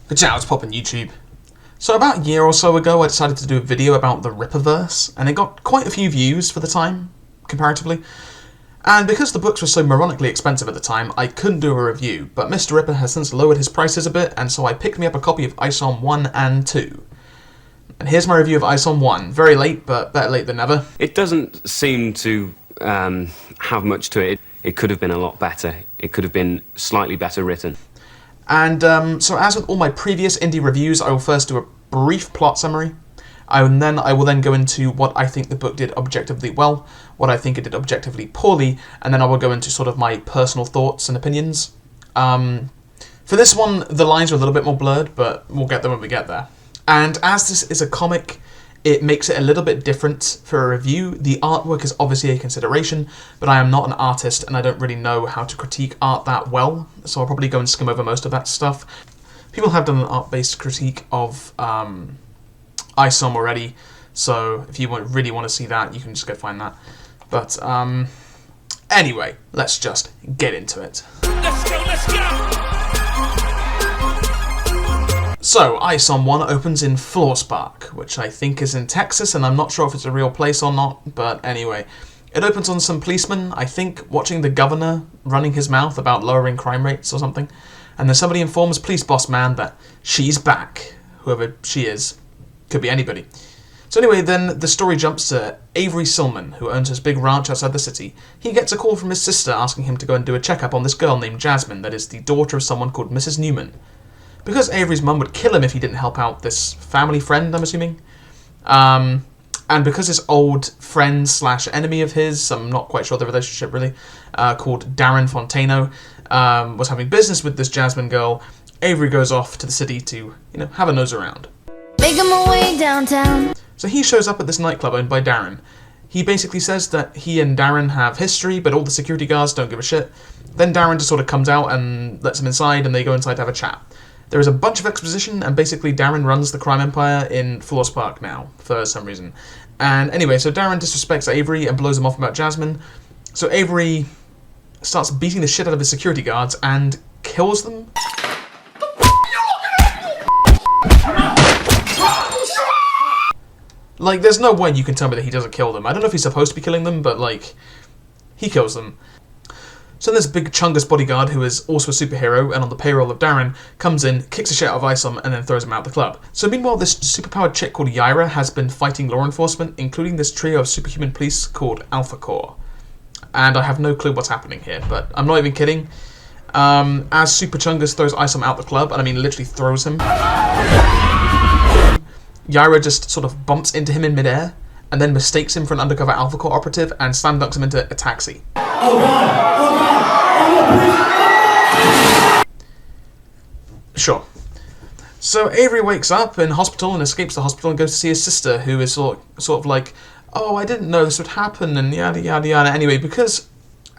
Good job, it's popping YouTube. So about a year or so ago, I decided to do a video about the Rippaverse, and it got quite a few views for the time, comparatively. And because the books were so moronically expensive at the time, I couldn't do a review, but Mr. Ripper has since lowered his prices a bit, and so I picked me up a copy of Isom 1 and 2. And here's my review of Isom 1. Very late, but better late than never. It doesn't seem to have much to it. It could have been a lot better. It could have been slightly better written. And so as with all my previous indie reviews, I will first do a brief plot summary, and then I will then go into what I think the book did objectively well, what I think it did objectively poorly, and then I will go into sort of my personal thoughts and opinions. For this one, the lines are a little bit more blurred, but we'll get there when we get there. And as this is a comic, it makes it a little bit different for a review. The artwork is obviously a consideration, but I am not an artist and I don't really know how to critique art that well, so I'll probably go and skim over most of that stuff. People have done an art-based critique of Isom already, so if you really want to see that, you can just go find that. But anyway, let's just get into it. Let's go! So, Isom 1 opens in Florspark, which I think is in Texas, and I'm not sure if it's a real place or not, but anyway. It opens on some policemen, I think, watching the governor running his mouth about lowering crime rates or something, and then somebody informs police boss man that she's back, whoever she is. Could be anybody. So anyway, then the story jumps to Avery Silman, who owns his big ranch outside the city. He gets a call from his sister asking him to go and do a checkup on this girl named Jasmine, that is the daughter of someone called Mrs. Newman. Because Avery's mum would kill him if he didn't help out this family friend, I'm assuming. And because this old friend slash enemy of his, I'm not quite sure the relationship really, called Darren Fontano, was having business with this Jasmine girl, Avery goes off to the city to, have a nose around. Making my way downtown. So he shows up at this nightclub owned by Darren. He basically says that he and Darren have history, but all the security guards don't give a shit. Then Darren just sort of comes out and lets him inside, and they go inside to have a chat. There is a bunch of exposition, and basically Darren runs the crime empire in Florspark now, for some reason. And anyway, so Darren disrespects Avery and blows him off about Jasmine. So Avery starts beating the shit out of his security guards and kills them. Like, there's no way you can tell me that he doesn't kill them. I don't know if he's supposed to be killing them, but, like, he kills them. So this big Chungus bodyguard, who is also a superhero and on the payroll of Darren, comes in, kicks the shit out of Isom, and then throws him out the club. So meanwhile, this superpowered chick called Yaira has been fighting law enforcement, including this trio of superhuman police called Alpha Corps. And I have no clue what's happening here, but I'm not even kidding. As Super Chungus throws Isom out the club, and I mean literally throws him, Yaira just sort of bumps into him in midair, and then mistakes him for an undercover Alpha Corps operative and slam dunks him into a taxi. Oh God! Oh God! Sure. So Avery wakes up in hospital and escapes the hospital and goes to see his sister, who is sort of like, oh, I didn't know this would happen, and yada yada yada. Anyway, because,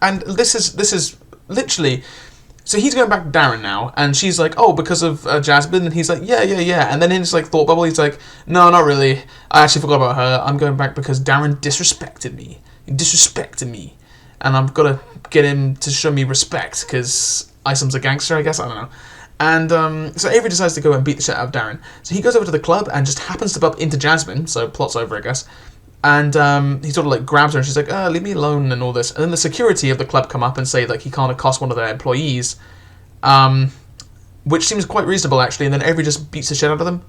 and this is literally, so he's going back to Darren now, and she's like, oh, because of Jasmine, and he's like, yeah, and then in his like thought bubble, he's like, no, not really. I actually forgot about her. I'm going back because Darren disrespected me. He disrespected me. And I've got to get him to show me respect, because Isom's a gangster, I guess, I don't know. And so Avery decides to go and beat the shit out of Darren. So he goes over to the club and just happens to bump into Jasmine, so plot's over, I guess. And he sort of like grabs her and she's like, leave me alone and all this. And then the security of the club come up and say like he can't accost one of their employees, which seems quite reasonable actually, and then Avery just beats the shit out of them.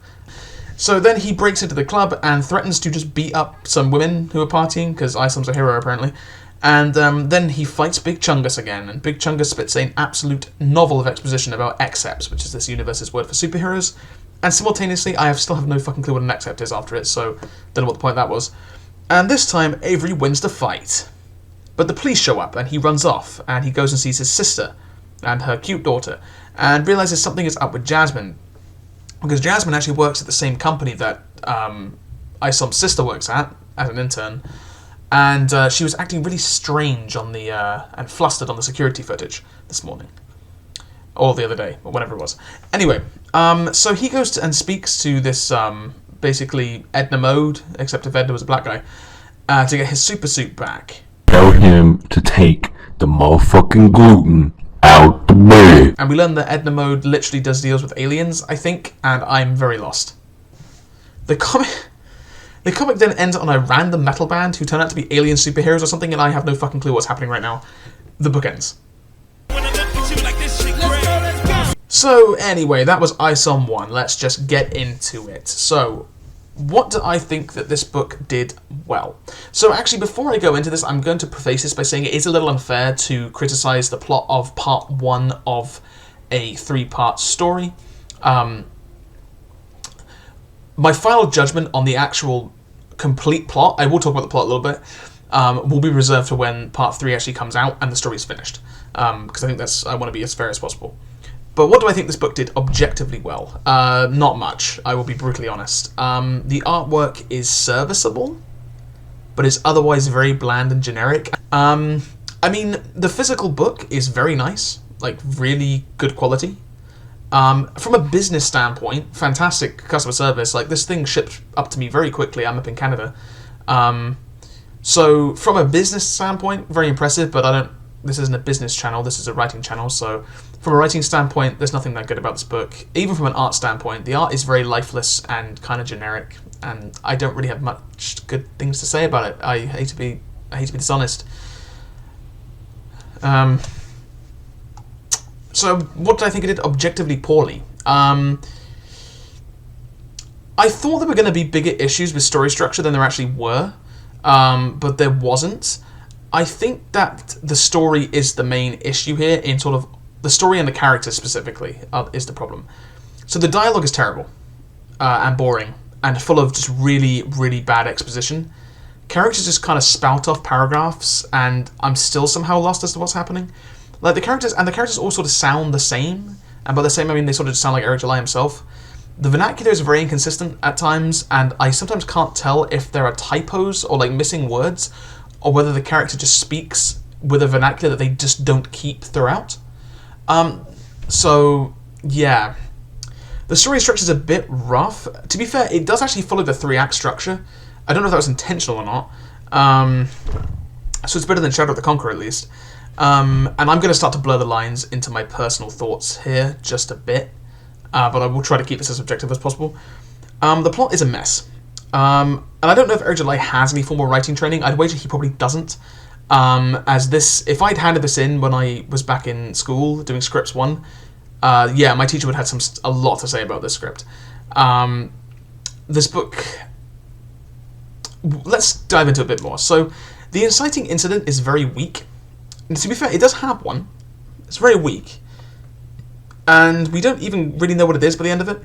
So then he breaks into the club and threatens to just beat up some women who are partying, because Isom's a hero apparently. And then he fights Big Chungus again, and Big Chungus spits an absolute novel of exposition about Excepts, which is this universe's word for superheroes. And simultaneously, I still have no fucking clue what an Except is after it, so don't know what the point that was. And this time, Avery wins the fight. But the police show up, and he runs off, and he goes and sees his sister and her cute daughter, and realizes something is up with Jasmine, because Jasmine actually works at the same company that Isom's sister works at, as an intern. And she was acting really strange on the and flustered on the security footage this morning, or the other day, or whatever it was. Anyway, so he goes and speaks to this basically Edna Mode, except if Edna was a black guy, to get his super suit back. Tell him to take the motherfucking gluten out to me. And we learn that Edna Mode literally does deals with aliens, I think, and I'm very lost. The comic then ends on a random metal band who turn out to be alien superheroes or something, and I have no fucking clue what's happening right now. The book ends. So anyway, that was Isom 1. Let's just get into it. So, what do I think that this book did well? So actually, before I go into this, I'm going to preface this by saying it is a little unfair to criticize the plot of part 1 of a 3-part story. My final judgment on the actual complete plot, I will talk about the plot a little bit, will be reserved for when part 3 actually comes out and the story is finished. Because I think I want to be as fair as possible. But what do I think this book did objectively well? Not much, I will be brutally honest. The artwork is serviceable, but it's otherwise very bland and generic. I mean, the physical book is very nice, like really good quality. From a business standpoint, fantastic customer service. Like, this thing shipped up to me very quickly. I'm up in Canada. So from a business standpoint, very impressive, but this isn't a business channel, this is a writing channel, so from a writing standpoint, there's nothing that good about this book. Even from an art standpoint, the art is very lifeless and kind of generic, and I don't really have much good things to say about it. I hate to be dishonest. So what did I think it did objectively poorly? I thought there were going to be bigger issues with story structure than there actually were, but there wasn't. I think that the story is the main issue here, in sort of the story and the characters specifically is the problem. So the dialogue is terrible and boring and full of just really, really bad exposition. Characters just kind of spout off paragraphs, and I'm still somehow lost as to what's happening. Like, the characters all sort of sound the same, and by the same I mean they sort of just sound like Eric July himself. The vernacular is very inconsistent at times, and I sometimes can't tell if there are typos or like missing words, or whether the character just speaks with a vernacular that they just don't keep throughout. So yeah, the story structure is a bit rough. To be fair, it does actually follow the 3-act structure. I don't know if that was intentional or not. So it's better than Shadow of the Conqueror, at least. And I'm going to start to blur the lines into my personal thoughts here just a bit, but I will try to keep this as objective as possible. The plot is a mess. And I don't know if Eric July has any formal writing training. I'd wager he probably doesn't. If I'd handed this in when I was back in school doing Scripts 1, yeah, my teacher would have had a lot to say about this script. This book... Let's dive into it a bit more. So, the inciting incident is very weak. And to be fair, it does have one. It's very weak. And we don't even really know what it is by the end of it.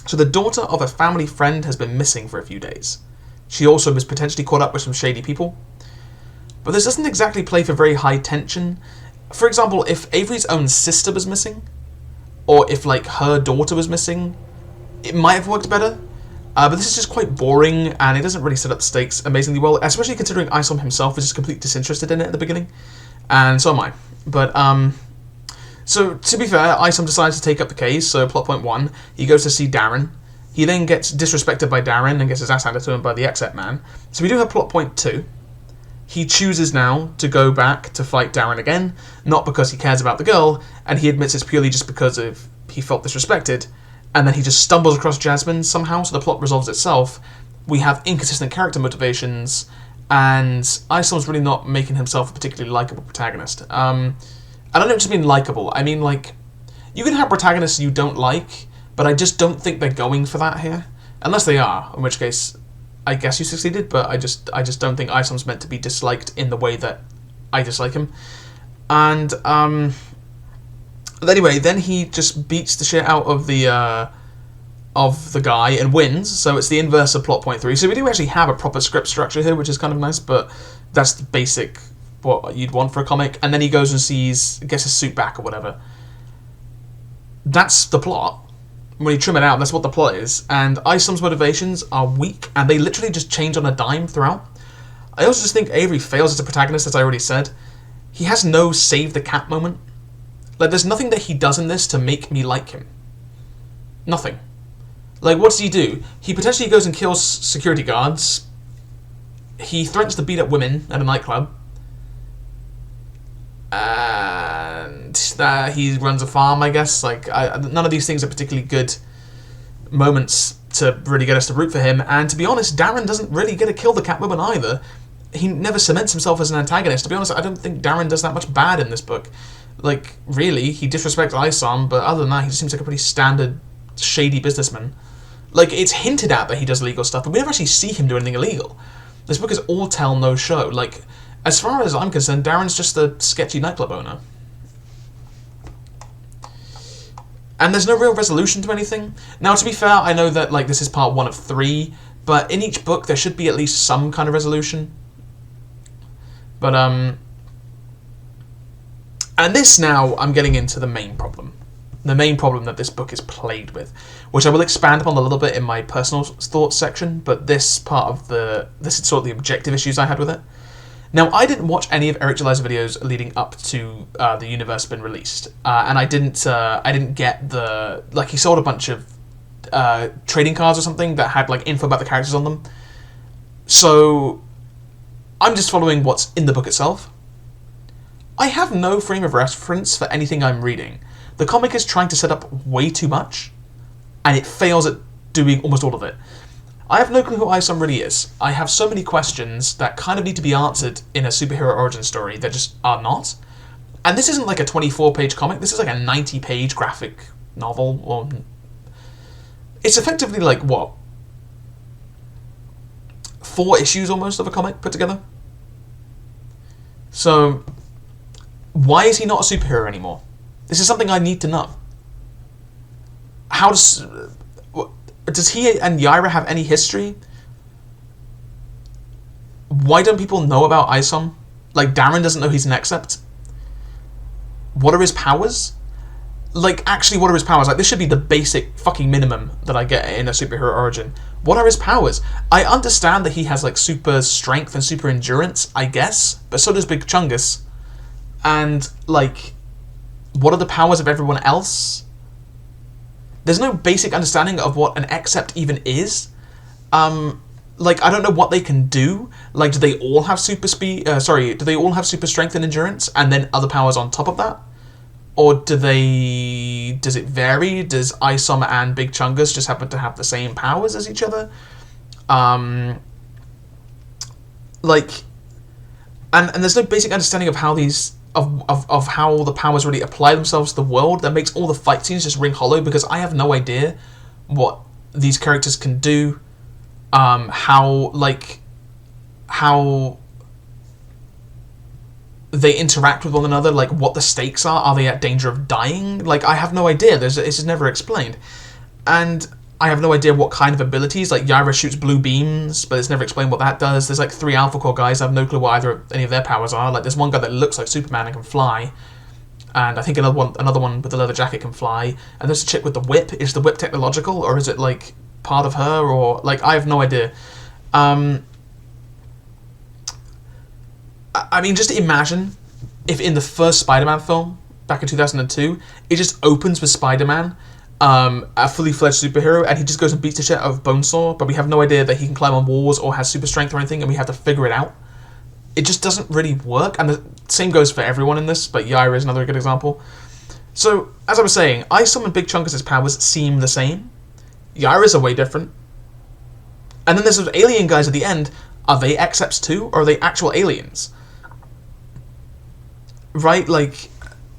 So the daughter of a family friend has been missing for a few days. She also was potentially caught up with some shady people. But this doesn't exactly play for very high tension. For example, if Avery's own sister was missing, or if, like, her daughter was missing, it might have worked better. But this is just quite boring, and it doesn't really set up the stakes amazingly well, especially considering Isom himself is just completely disinterested in it at the beginning. And so am I. But, so, to be fair, Isom decides to take up the case, so plot point 1, he goes to see Darren. He then gets disrespected by Darren and gets his ass handed to him by the Exet Man. So we do have plot point 2. He chooses now to go back to fight Darren again, not because he cares about the girl, and he admits it's purely just because he felt disrespected, and then he just stumbles across Jasmine somehow, so the plot resolves itself. We have inconsistent character motivations, and Isom's really not making himself a particularly likable protagonist. And I don't just mean likable, I mean, like, you can have protagonists you don't like, but I just don't think they're going for that here. Unless they are, in which case, I guess you succeeded, but I just don't think Isom's meant to be disliked in the way that I dislike him. And, anyway, then he just beats the shit out of the guy and wins, so it's the inverse of plot point 3. So we do actually have a proper script structure here, which is kind of nice, but that's the basic what you'd want for a comic. And then he goes and gets his suit back or whatever. That's the plot. When you trim it out, that's what the plot is. And Isom's motivations are weak, and they literally just change on a dime throughout. I also just think Avery fails as a protagonist, as I already said. He has no save the cat moment. Like, there's nothing that he does in this to make me like him. Nothing. Like, what does he do? He potentially goes and kills security guards. He threatens to beat up women at a nightclub. And that he runs a farm, I guess. Like, none of these things are particularly good moments to really get us to root for him. And to be honest, Darren doesn't really get to kill the Catwoman either. He never cements himself as an antagonist. To be honest, I don't think Darren does that much bad in this book. Like, really, he disrespects Isom, but other than that, he just seems like a pretty standard, shady businessman. Like, it's hinted at that he does illegal stuff, but we never actually see him do anything illegal. This book is all tell, no show. Like, as far as I'm concerned, Darren's just a sketchy nightclub owner. And there's no real resolution to anything. Now, to be fair, I know that, like, this is part 1 of 3, but in each book there should be at least some kind of resolution. But, and this now, I'm getting into the main problem. The main problem that this book is plagued with, which I will expand upon a little bit in my personal thoughts section, but this is sort of the objective issues I had with it. Now, I didn't watch any of Eric July's videos leading up to the universe being released, and I didn't get like, he sold a bunch of trading cards or something that had like info about the characters on them. So I'm just following what's in the book itself. I have no frame of reference for anything I'm reading. The comic is trying to set up way too much, and it fails at doing almost all of it. I have no clue who Isom really is. I have so many questions that kind of need to be answered in a superhero origin story that just are not. And this isn't like a 24-page comic, this is like a 90-page graphic novel. Or it's effectively like, what? 4 issues almost of a comic put together? So, why is he not a superhero anymore? This is something I need to know. How does he and Yaira have any history? Why don't people know about Isom? Like, Darren doesn't know he's an Accept. What are his powers? Like, actually, what are his powers? Like, this should be the basic fucking minimum that I get in a superhero origin. What are his powers? I understand that he has, like, super strength and super endurance, I guess, but so does Big Chungus. And, like, what are the powers of everyone else? There's no basic understanding of what an Accept even is. Like, I don't know what they can do. Like, do they all have super speed? Do they all have super strength and endurance, and then other powers on top of that? Or does it vary? Does Isom and Big Chungus just happen to have the same powers as each other? Like, and there's no basic understanding of how these of how the powers really apply themselves to the world. That makes all the fight scenes just ring hollow, because I have no idea what these characters can do, how they interact with one another, like what the stakes are they at danger of dying? Like, I have no idea. It's just never explained. And I have no idea what kind of abilities, like Yaira shoots blue beams, but it's never explained what that does. There's like 3 Alpha Core guys, I have no clue what any of their powers are. Like, there's one guy that looks like Superman and can fly, and I think another one with the leather jacket can fly, and there's a chick with the whip. Is the whip technological, or is it like part of her, or like, I have no idea. I mean, just imagine if in the first Spider-Man film, back in 2002, it just opens with Spider-Man, a fully fledged superhero, and he just goes and beats the shit out of Bonesaw, but we have no idea that he can climb on walls or has super strength or anything, and we have to figure it out. It just doesn't really work, and the same goes for everyone in this, but Yaira is another good example. So, as I was saying, Isom and Big Chungus' powers seem the same. Yaira's are way different. And then there's those alien guys at the end. Are they Accepts too, or are they actual aliens? Right, like,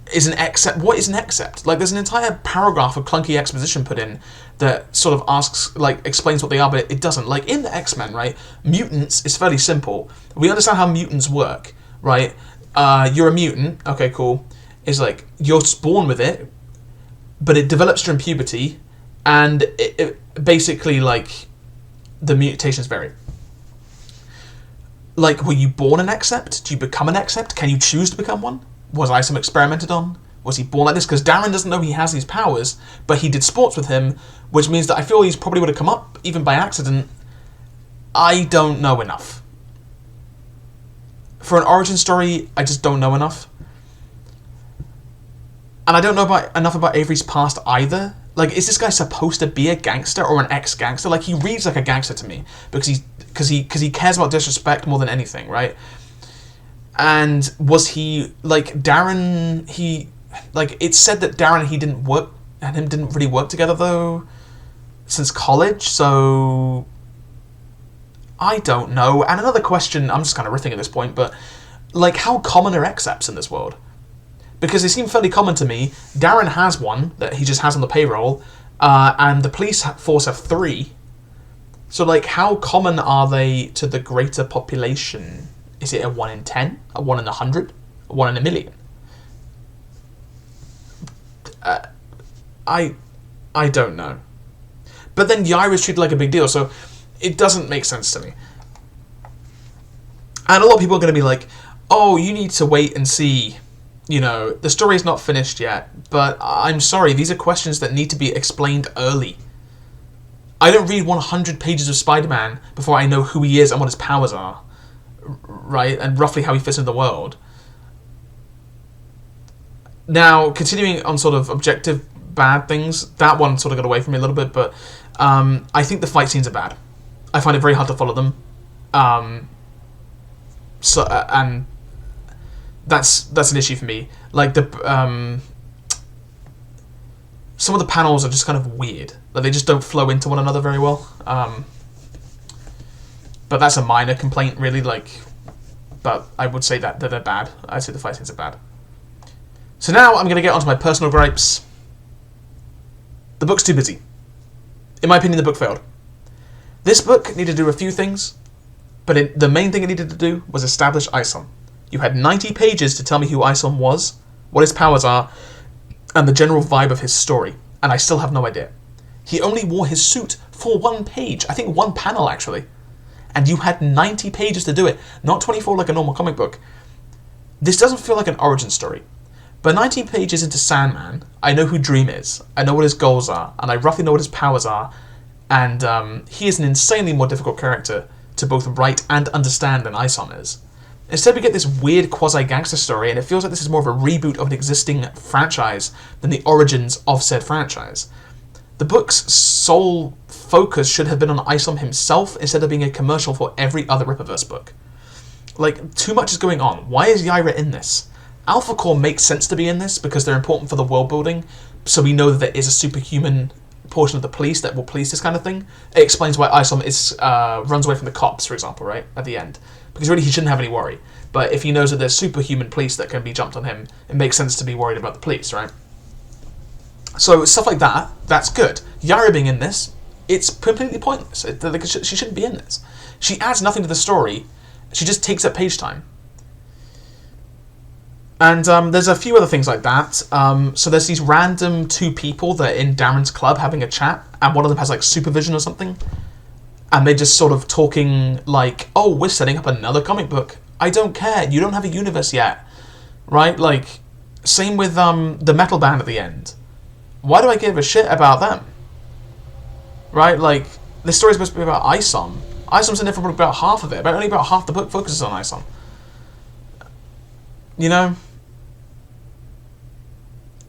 what is an Accept? Like, there's an entire paragraph of clunky exposition put in that sort of asks, like, explains what they are, but it doesn't. Like, in the X-Men, right, mutants is fairly simple. We understand how mutants work, right? You're a mutant, okay, cool. It's like, you're born with it, but it develops during puberty, and it basically, like, the mutations vary. Like, were you born an Accept? Do you become an Accept? Can you choose to become one? Was Isom experimented on? Was he born like this? Because Darren doesn't know he has these powers, but he did sports with him, which means that I feel he's probably would have come up, even by accident. I don't know enough. For an origin story, I just don't know enough. And I don't know enough about Avery's past either. Like, is this guy supposed to be a gangster or an ex-gangster? Like, he reads like a gangster to me, because he cares about disrespect more than anything, right? And was he, like, Darren, like, it's said that Darren and him didn't really work together, though, since college, so I don't know. And another question, I'm just kind of riffing at this point, but, like, how common are accepts in this world? Because they seem fairly common to me. Darren has one that he just has on the payroll, and the police force have 3. So, like, how common are they to the greater population? Is it a 1 in 10? A 1 in 100? A 1 in a million? I don't know. But then Yaira's treated like a big deal, so it doesn't make sense to me. And a lot of people are going to be like, oh, you need to wait and see. You know, the story's not finished yet. But I'm sorry, these are questions that need to be explained early. I don't read 100 pages of Spider-Man before I know who he is and what his powers are. Right? And roughly how he fits into the world. Now, continuing on sort of objective bad things, that one sort of got away from me a little bit, but I think the fight scenes are bad. I find it very hard to follow them. And that's an issue for me. Like, some of the panels are just kind of weird. Like, they just don't flow into one another very well. But that's a minor complaint, really. Like, but I would say that they're bad. I'd say the fight scenes are bad. So now I'm going to get onto my personal gripes. The book's too busy. In my opinion, the book failed. This book needed to do a few things, but the main thing it needed to do was establish Isom. You had 90 pages to tell me who Isom was, what his powers are, and the general vibe of his story, and I still have no idea. He only wore his suit for 1 page, I think 1 panel actually, and you had 90 pages to do it, not 24 like a normal comic book. This doesn't feel like an origin story. But 19 pages into Sandman, I know who Dream is, I know what his goals are, and I roughly know what his powers are, and he is an insanely more difficult character to both write and understand than Isom is. Instead, we get this weird quasi-gangster story, and it feels like this is more of a reboot of an existing franchise than the origins of said franchise. The book's sole focus should have been on Isom himself instead of being a commercial for every other Rippaverse book. Like, too much is going on. Why is Yaira in this? Alpha Core makes sense to be in this because they're important for the world building, so we know that there is a superhuman portion of the police that will police this kind of thing. It explains why Isom runs away from the cops, for example, right, at the end. Because really he shouldn't have any worry. But if he knows that there's superhuman police that can be jumped on him, it makes sense to be worried about the police, right? So stuff like that, that's good. Yaira being in this, it's completely pointless. She shouldn't be in this. She adds nothing to the story. She just takes up page time. And there's a few other things like that. So there's these random 2 people that are in Darren's club having a chat, and one of them has like supervision or something. And they're just sort of talking like, oh, we're setting up another comic book. I don't care. You don't have a universe yet. Right? Like, same with the metal band at the end. Why do I give a shit about them? Right? Like, this story's supposed to be about Isom. Isom's in there for about half of it. But only about half the book focuses on Isom. You know?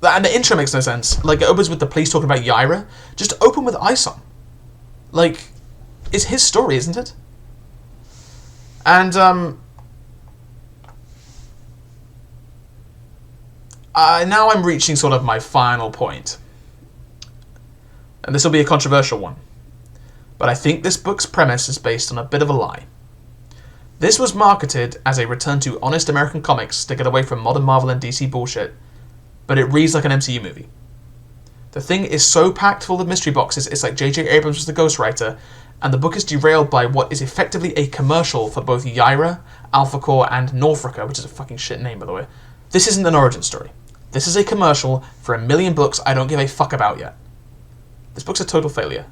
And the intro makes no sense. Like, it opens with the police talking about Yaira. Just open with Isom. Like, it's his story, isn't it? And, now I'm reaching sort of my final point. And this will be a controversial one. But I think this book's premise is based on a bit of a lie. This was marketed as a return to honest American comics to get away from modern Marvel and DC bullshit, but it reads like an MCU movie. The thing is so packed full of mystery boxes, it's like J.J. Abrams was the ghostwriter, and the book is derailed by what is effectively a commercial for both Yaira, Alpha Core, and Norfolker, which is a fucking shit name, by the way. This isn't an origin story. This is a commercial for a million books I don't give a fuck about yet. This book's a total failure.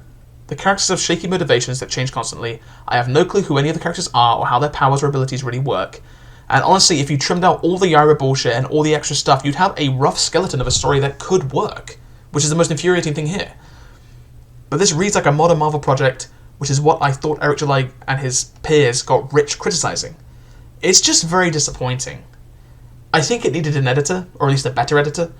The characters have shaky motivations that change constantly. I have no clue who any of the characters are or how their powers or abilities really work. And honestly, if you trimmed out all the Yaira bullshit and all the extra stuff, you'd have a rough skeleton of a story that could work, which is the most infuriating thing here. But this reads like a modern Marvel project, which is what I thought Eric July and his peers got rich criticizing. It's just very disappointing. I think it needed an editor, or at least a better editor.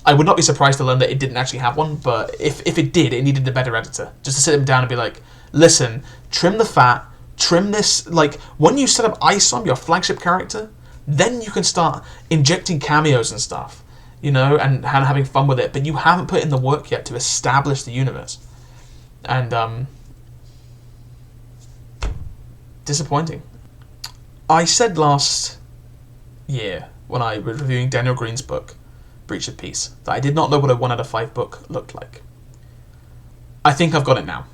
I would not be surprised to learn that it didn't actually have one, but if it did, it needed a better editor. Just to sit him down and be like, listen, trim the fat, trim this, like, when you set up Isom, your flagship character, then you can start injecting cameos and stuff. you know, and having fun with it, but you haven't put in the work yet to establish the universe. And, disappointing. I said last year, when I was reviewing Daniel Green's book, Breach of Peace, that I did not know what a 1 out of 5 book looked like. I think I've got it now.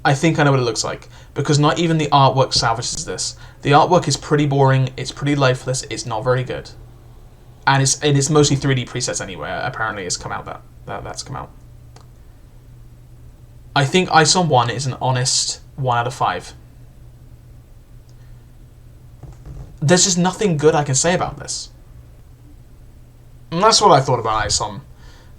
I think I know what it looks like, because not even the artwork salvages this. The artwork is pretty boring, it's pretty lifeless, it's not very good. And it's mostly 3D presets anyway. Apparently it's come out that's come out. I think Isom 1 is an honest 1 out of 5. There's just nothing good I can say about this. And that's what I thought about Isom.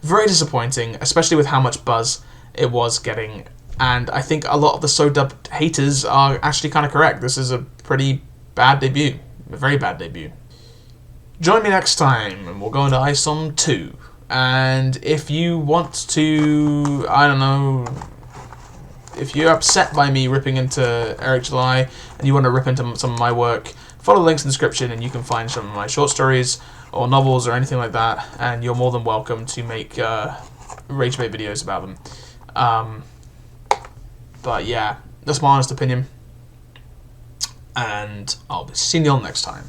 Very disappointing, especially with how much buzz it was getting. And I think a lot of the so-dubbed haters are actually kind of correct. This is a pretty bad debut. A very bad debut. Join me next time, and we'll go into Isom 2. And if you want to, I don't know, if you're upset by me ripping into Eric July, and you want to rip into some of my work, follow the links in the description, and you can find some of my short stories, or novels, or anything like that, and you're more than welcome to make rage bait videos about them. But yeah, that's my honest opinion, and I'll be seeing you all next time.